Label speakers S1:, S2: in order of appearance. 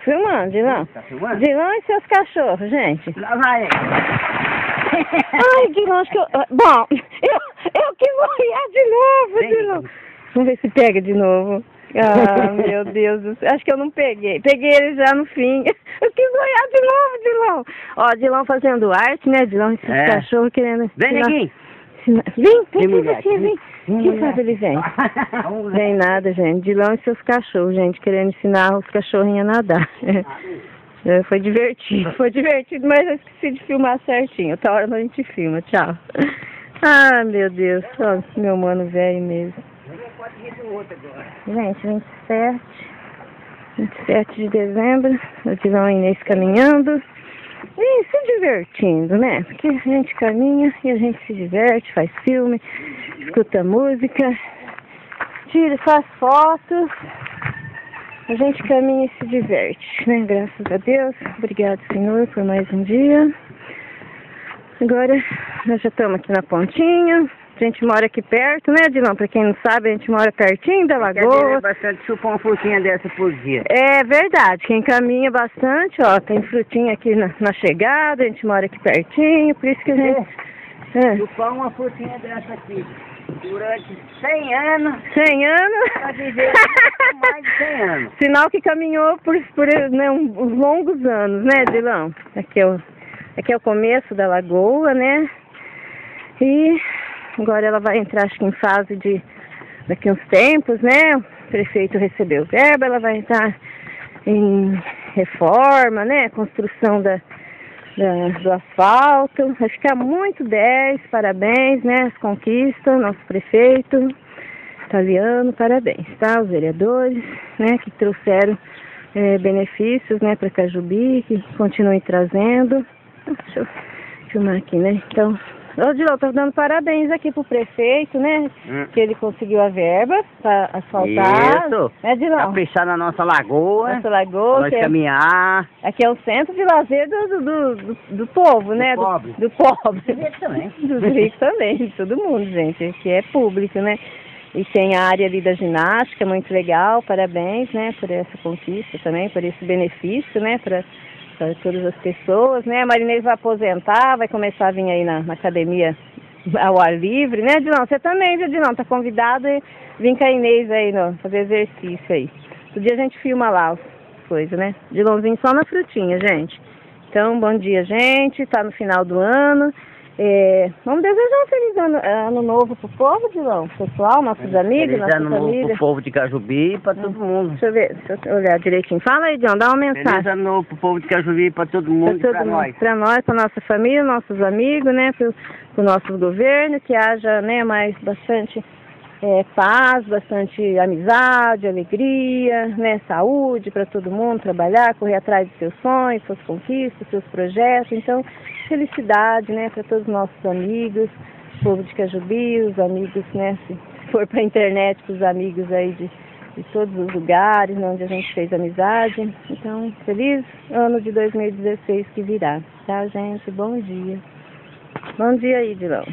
S1: Filmando, Dilão.
S2: Tá filmando?
S1: Dilão e seus cachorros, gente.
S2: Lá vai.
S1: Ai, Dilão, acho que eu... Bom, eu que vou olhar de novo,
S2: Vem.
S1: Dilão. Vamos ver se pega de novo. Ah, meu Deus do céu. Acho que eu não peguei. Peguei ele já no fim. Eu quis olhar de novo, Dilão. Ó, Dilão fazendo arte, né, Dilão? Esses cachorros querendo...
S2: Vem, neguinho.
S1: Vem,
S2: mulher,
S1: aqui, vem. Quem sabe ele vem? Vem nada, gente. Dilão e seus cachorros, gente, querendo ensinar os cachorrinhos a nadar. Foi divertido, mas eu esqueci de filmar certinho. Outra hora a gente filma. Tchau. Ah, meu Deus. Ó, meu mano velho mesmo. Gente, 27 de dezembro, o Dilão e Inês caminhando e se divertindo, né? Porque a gente caminha e a gente se diverte, faz filme, escuta música, tira, faz fotos, a gente caminha e se diverte, né? Graças a Deus. Obrigado, Senhor, por mais um dia. Agora, nós já estamos aqui na pontinha. A gente mora aqui perto, né, Dilão? Pra quem não sabe, a gente mora pertinho da lagoa.
S2: Bastante chupar uma frutinha dessa por dia.
S1: É verdade, quem caminha bastante, ó, tem frutinha aqui na chegada, a gente mora aqui pertinho, por isso que a gente...
S2: Chupar uma frutinha dessa aqui durante 100 anos.
S1: 100 anos?
S2: Pra viver mais de 100 anos.
S1: Sinal que caminhou por né, uns longos anos, né, Dilão? Aqui é o começo da lagoa, né? E... agora ela vai entrar, acho que em fase de, daqui uns tempos, né? O prefeito recebeu verba, ela vai entrar em reforma, né? Construção do asfalto. Vai ficar muito 10, parabéns, né? As conquistas, nosso prefeito italiano, parabéns, tá? Os vereadores, né? Que trouxeram benefícios, né? Para Cajubi, que continuem trazendo. Deixa eu filmar aqui, né? Então... Ô, Dilão, tô dando parabéns aqui pro prefeito, né? Que ele conseguiu a verba pra asfaltar.
S2: Isso.
S1: Né, Dilão?
S2: Caprichar na nossa lagoa.
S1: Nossa lagoa.
S2: Nós caminhar.
S1: Aqui é o centro de lazer do povo, né?
S2: Pobre.
S1: Do pobre.
S2: Dos ricos também.
S1: Dos ricos também, de todo mundo, gente. Aqui é público, né? E tem a área ali da ginástica, muito legal. Parabéns, né? Por essa conquista também, por esse benefício, né? Para todas as pessoas, né? A Marinês vai aposentar, vai começar a vir aí na academia ao ar livre, né, Dilão? Você também, viu, Dilão? Tá convidado e vem com a Inês aí, fazer exercício aí. Outro dia a gente filma lá as coisas, né? Dilãozinho só na frutinha, gente. Então, bom dia, gente. Tá no final do ano. Vamos desejar um feliz ano novo pro povo, Dilão? Pessoal, nossos amigos, nossa
S2: família. Feliz ano novo pro povo de Cajubi e pra todo mundo.
S1: Deixa eu ver, deixa eu olhar direitinho. Fala aí, Dilão, dá uma mensagem.
S2: Feliz ano novo pro povo de Cajubi, pra todo mundo e pra nós.
S1: Pra nós, pra nossa família, nossos amigos, né? Pro nosso governo, que haja, né, mais bastante paz, bastante amizade, alegria, né, saúde para todo mundo trabalhar, correr atrás dos seus sonhos, suas conquistas, seus projetos. Então, felicidade, né, para todos os nossos amigos, povo de Cajubi, os amigos, né, se for para a internet, para os amigos aí de todos os lugares, né, onde a gente fez amizade. Então, feliz ano de 2016 que virá, tá, gente? Bom dia. Bom dia aí, Dilão.